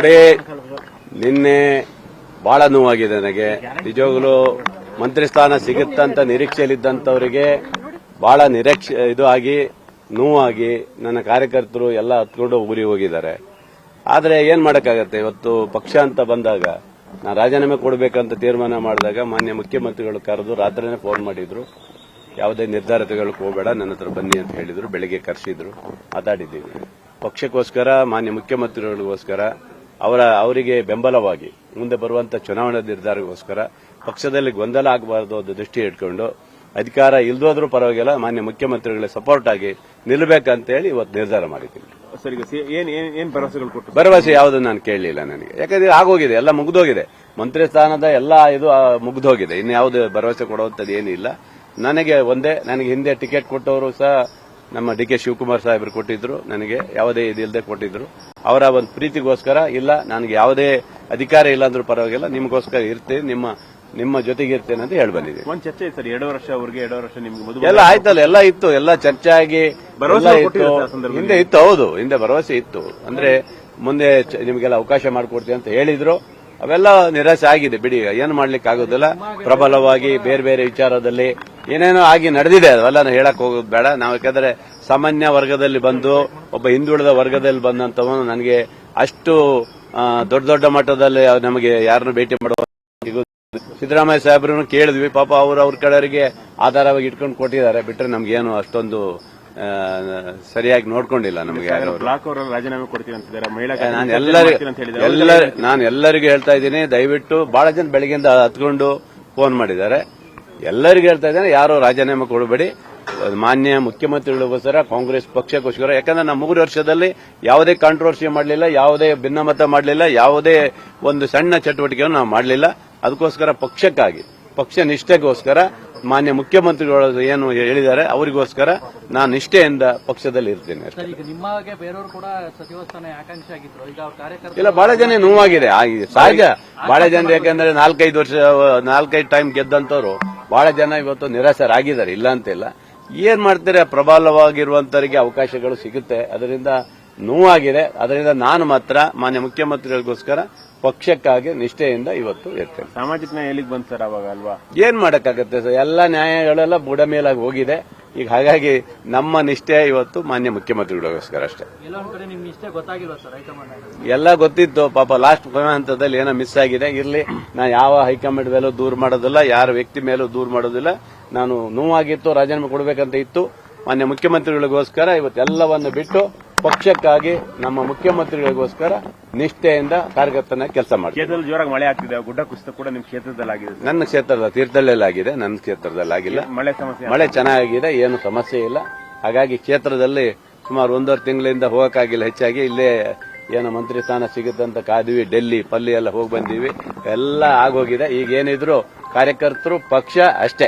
ನೋಡಿ, ನಿನ್ನೆ ಬಹಳ ನೋವಾಗಿದೆ ನನಗೆ. ನಿಜವಾಗ್ಲೂ ಮಂತ್ರಿ ಸ್ಥಾನ ಸಿಗುತ್ತಂತ ನಿರೀಕ್ಷೆಯಲ್ಲಿದ್ದಂಥವರಿಗೆ ಬಹಳ ಇದು ಆಗಿ ನೋವಾಗಿ ನನ್ನ ಕಾರ್ಯಕರ್ತರು ಎಲ್ಲ ಹತ್ಕೊಂಡು ಊರಿಗೆ ಹೋಗಿದ್ದಾರೆ. ಆದರೆ ಏನ್ ಮಾಡಕ್ಕಾಗತ್ತೆ, ಇವತ್ತು ಪಕ್ಷ ಅಂತ ಬಂದಾಗ ನಾನು ರಾಜೀನಾಮೆ ಕೊಡಬೇಕಂತ ತೀರ್ಮಾನ ಮಾಡಿದಾಗ ಮಾನ್ಯ ಮುಖ್ಯಮಂತ್ರಿಗಳು ಕರೆದು ರಾತ್ರಿನೇ ಫೋನ್ ಮಾಡಿದ್ರು. ಯಾವುದೇ ನಿರ್ಧಾರ ತೆಗೆದುಕೊಳ್ಳಕ್ಕೆ ಹೋಗಬೇಡ, ನನ್ನ ಹತ್ರ ಬನ್ನಿ ಅಂತ ಹೇಳಿದ್ರು. ಬೆಳಿಗ್ಗೆ ಕರೆಸಿದ್ರು, ಮಾತಾಡಿದ್ದೀವಿ. ಪಕ್ಷಕ್ಕೋಸ್ಕರ, ಮಾನ್ಯ ಮುಖ್ಯಮಂತ್ರಿಗಳಿಗೋಸ್ಕರ, ಅವರಿಗೆ ಬೆಂಬಲವಾಗಿ ಮುಂದೆ ಬರುವಂತ ಚುನಾವಣಾ ನಿರ್ಧಾರಕ್ಕೋಸ್ಕರ ಪಕ್ಷದಲ್ಲಿ ಗೊಂದಲ ಆಗಬಾರದು ಅಂತ ದೃಷ್ಟಿ ಇಟ್ಕೊಂಡು ಅಧಿಕಾರ ಇಲ್ದೋದ್ರೂ ಪರವಾಗಿಲ್ಲ, ಮಾನ್ಯ ಮುಖ್ಯಮಂತ್ರಿಗಳ ಸಪೋರ್ಟ್ ಆಗಿ ನಿಲ್ಲಬೇಕಂತ ಹೇಳಿ ಇವತ್ತು ನಿರ್ಧಾರ ಮಾಡಿದ್ದೀನಿ. ಭರವಸೆ ಯಾವುದು ನಾನು ಕೇಳಲಿಲ್ಲ ನನಗೆ, ಯಾಕಂದ್ರೆ ಆಗೋಗಿದೆ, ಎಲ್ಲ ಮುಗಿದೋಗಿದೆ. ಮಂತ್ರಿ ಸ್ಥಾನದ ಎಲ್ಲ ಇದು ಮುಗಿದೋಗಿದೆ. ಇನ್ಯಾವುದು ಭರವಸೆ ಕೊಡುವಂಥದ್ದು ಏನಿಲ್ಲ. ನನಗೆ ನನಗೆ ಹಿಂದೆ ಟಿಕೆಟ್ ಕೊಟ್ಟವರು ಸಹ ನಮ್ಮ ಡಿ.ಕೆ. ಶಿವಕುಮಾರ್ ಸಾಹೇಬರು ಕೊಟ್ಟಿದ್ರು. ನನಗೆ ಯಾವುದೇ ಇದಿಲ್ಲದೆ ಕೊಟ್ಟಿದ್ರು. ಅವರ ಒಂದು ಪ್ರೀತಿಗೋಸ್ಕರ, ಇಲ್ಲ ನನಗೆ ಯಾವುದೇ ಅಧಿಕಾರ ಇಲ್ಲ ಅಂದ್ರೂ ಪರವಾಗಿಲ್ಲ, ನಿಮಗೋಸ್ಕರ ಇರ್ತೇನೆ, ನಿಮ್ಮ ಜೊತೆಗೆ ಇರ್ತೇನೆ ಅಂತ ಹೇಳಿ ಬಂದಿದೆ. ಒಂದು ಚರ್ಚೆ ಇತ್ತು ಸರ್, 2 ವರ್ಷ ಅವ್ರಿಗೆ 2 ವರ್ಷ ನಿಮ್ಗೆ ಎಲ್ಲ ಆಯ್ತಲ್ಲ, ಎಲ್ಲ ಇತ್ತು, ಎಲ್ಲ ಚರ್ಚೆ ಆಗಿ ಹಿಂದೆ ಇತ್ತು. ಹೌದು, ಹಿಂದೆ ಭರವಸೆ ಇತ್ತು. ಅಂದ್ರೆ ಮುಂದೆ ನಿಮಗೆಲ್ಲ ಅವಕಾಶ ಮಾಡಿಕೊಡ್ತೀವಿ ಅಂತ ಹೇಳಿದ್ರು. ಅವೆಲ್ಲ ನಿರಾಸೆ ಆಗಿದೆ. ಬಿಡಿ, ಏನು ಮಾಡ್ಲಿಕ್ಕೆ ಆಗೋದಿಲ್ಲ. ಪ್ರಬಲವಾಗಿ ಬೇರೆ ಬೇರೆ ವಿಚಾರದಲ್ಲಿ ಏನೇನೋ ಆಗಿ ನಡೆದಿದೆ, ಅವೆಲ್ಲ ಹೇಳಕ್ ಹೋಗೋದು ಬೇಡ. ನಾವು ಯಾಕಂದ್ರೆ ಸಾಮಾನ್ಯ ವರ್ಗದಲ್ಲಿ ಬಂದು, ಒಬ್ಬ ಹಿಂದುಳಿದ ವರ್ಗದಲ್ಲಿ ಬಂದಂತವನು ನನಗೆ ಅಷ್ಟು ದೊಡ್ಡ ಮಟ್ಟದಲ್ಲಿ ನಮಗೆ ಯಾರನ್ನು ಭೇಟಿ ಮಾಡುವ ಸಿದ್ದರಾಮಯ್ಯ ಸಾಹೇಬ್ರನ್ನು ಕೇಳಿದ್ವಿ. ಪಾಪ ಅವ್ರ ಕಡೆಯವರಿಗೆ ಆಧಾರವಾಗಿ ಇಟ್ಕೊಂಡು ಕೊಟ್ಟಿದ್ದಾರೆ. ಬಿಟ್ರೆ ನಮ್ಗೇನು ಅಷ್ಟೊಂದು ಸರಿಯಾಗಿ ನೋಡ್ಕೊಂಡಿಲ್ಲ. ನಮಗೆ ರಾಜೀನಾಮೆ ಕೊಡ್ತೀವಿ ಅಂತಿದ್ದಾರೆ. ನಾನು ಎಲ್ಲರಿಗೂ ಹೇಳ್ತಾ ಇದ್ದೀನಿ, ದಯವಿಟ್ಟು ಬಹಳ ಜನ ಬೆಳಗ್ಗೆಯಿಂದ ಹತ್ಕೊಂಡು ಫೋನ್ ಮಾಡಿದ್ದಾರೆ. ಎಲ್ಲರಿಗೂ ಹೇಳ್ತಾ ಇದ್ದೇನೆ, ಯಾರು ರಾಜೀನಾಮೆ ಕೊಡಬೇಡಿ. ಮಾನ್ಯ ಮುಖ್ಯಮಂತ್ರಿಗಳಿಗೋಸ್ಕರ, ಕಾಂಗ್ರೆಸ್ ಪಕ್ಷಕ್ಕೋಸ್ಕರ. ಯಾಕಂದ್ರೆ ನಾವು 3 ವರ್ಷದಲ್ಲಿ ಯಾವುದೇ ಕಾಂಟ್ರವರ್ಸಿ ಮಾಡಲಿಲ್ಲ, ಯಾವುದೇ ಭಿನ್ನಮತ ಮಾಡಲಿಲ್ಲ, ಯಾವುದೇ ಒಂದು ಸಣ್ಣ ಚಟುವಟಿಕೆಯನ್ನು ನಾವು ಮಾಡಲಿಲ್ಲ. ಅದಕ್ಕೋಸ್ಕರ ಪಕ್ಷಕ್ಕಾಗಿ, ಪಕ್ಷ ನಿಷ್ಠೆಗೋಸ್ಕರ ಮಾನ್ಯ ಮುಖ್ಯಮಂತ್ರಿಗಳು ಏನು ಹೇಳಿದ್ದಾರೆ ಅವರಿಗೋಸ್ಕರ ನಾನು ನಿಷ್ಠೆಯಿಂದ ಪಕ್ಷದಲ್ಲಿ ಇರ್ತೇನೆ ಅಷ್ಟೇ. ಇಲ್ಲ, ಬಹಳ ಜನ ನೋವಾಗಿದೆ, ಸಹಜ. ಬಹಳ ಜನ ಯಾಕಂದ್ರೆ 4-5 ಟೈಮ್ ಗೆದ್ದಂತವ್ರು ಬಹಳ ಜನ ಇವತ್ತು ನಿರಾಸರಾಗಿದ್ದಾರೆ, ಇಲ್ಲ ಅಂತಿಲ್ಲ. ಏನ್ ಮಾಡ್ತಾರೆ, ಪ್ರಬಲವಾಗಿರುವಂತವರಿಗೆ ಅವಕಾಶಗಳು ಸಿಗುತ್ತೆ. ಅದರಿಂದ ನೋವಾಗಿದೆ. ಅದರಿಂದ ನಾನು ಮಾತ್ರ ಮಾನ್ಯ ಮುಖ್ಯಮಂತ್ರಿಗಳಿಗೋಸ್ಕರ ಪಕ್ಷಕ್ಕಾಗಿ ನಿಷ್ಠೆಯಿಂದ ಇವತ್ತು ಇರ್ತೇನೆ. ಸಾಮಾಜಿಕ ನ್ಯಾಯ ಎಲ್ಲಿಗೆ ಬಂತು ಸರ್ ಅವಾಗ, ಅಲ್ವಾ? ಏನ್ ಮಾಡಕ್ಕಾಗತ್ತೆ ಸರ್, ಎಲ್ಲ ನ್ಯಾಯಗಳೆಲ್ಲ ಬುಡ ಮೇಲಾಗಿ ಹೋಗಿದೆ ಈಗ. ಹಾಗಾಗಿ ನಮ್ಮ ನಿಷ್ಠೆ ಇವತ್ತು ಮಾನ್ಯ ಮುಖ್ಯಮಂತ್ರಿಗಳಿಗೋಸ್ಕರ ಅಷ್ಟೇ. ಎಲ್ಲ ಗೊತ್ತಿತ್ತು, ಪಾಪ ಲಾಸ್ಟ್ ಹಂತದಲ್ಲಿ ಏನೋ ಮಿಸ್ ಆಗಿದೆ. ಇರ್ಲಿ, ನಾ ಯಾವ ಹೈಕಮಾಂಡ್ ಮೇಲೂ ದೂರ ಮಾಡೋದಿಲ್ಲ, ಯಾರ ವ್ಯಕ್ತಿ ಮೇಲೂ ದೂರ ಮಾಡೋದಿಲ್ಲ. ನಾನು ನೋವಾಗಿತ್ತು, ರಾಜೀನಾಮೆ ಕೊಡಬೇಕಂತ ಇತ್ತು. ಮಾನ್ಯ ಮುಖ್ಯಮಂತ್ರಿಗಳಿಗೋಸ್ಕರ ಇವತ್ತೆಲ್ಲವನ್ನು ಬಿಟ್ಟು ಪಕ್ಷಕ್ಕಾಗಿ, ನಮ್ಮ ಮುಖ್ಯಮಂತ್ರಿಗಳಿಗೋಸ್ಕರ ನಿಷ್ಠೆಯಿಂದ ಕಾರ್ಯಕರ್ತನ ಕೆಲಸ ಮಾಡಿ. ಕ್ಷೇತ್ರದಲ್ಲಿ ಜೋರಾಗಿ ಮಳೆ ಆಗ್ತಿದೆ, ಗುಡ್ಡ ಕುಸಿತ ಕೂಡ ನಿಮ್ಮ ಕ್ಷೇತ್ರದಲ್ಲಿ ಆಗಿದೆ. ನನ್ನ ಕ್ಷೇತ್ರದ ತೀರ್ಥಹಳ್ಳಿಯಲ್ಲಾಗಿದೆ, ನನ್ನ ಕ್ಷೇತ್ರದಲ್ಲಿ ಆಗಿಲ್ಲ. ಮಳೆ ಚೆನ್ನಾಗಿದೆ, ಏನು ಸಮಸ್ಯೆ ಇಲ್ಲ. ಹಾಗಾಗಿ ಕ್ಷೇತ್ರದಲ್ಲಿ ಸುಮಾರು 1.5 ತಿಂಗಳಿಂದ ಹೋಗಕ್ಕಾಗಿಲ್ಲ. ಹೆಚ್ಚಾಗಿ ಇಲ್ಲೇ ಏನು ಮಂತ್ರಿ ಸ್ಥಾನ ಸಿಗುತ್ತಂತ ಕಾದ್ವಿ. ಡೆಲ್ಲಿ ಪಲ್ಲಿ ಎಲ್ಲ ಹೋಗಿ ಬಂದೀವಿ, ಎಲ್ಲ ಆಗೋಗಿದೆ. ಈಗ ಏನಿದ್ರು ಕಾರ್ಯಕರ್ತರು, ಪಕ್ಷ ಅಷ್ಟೇ.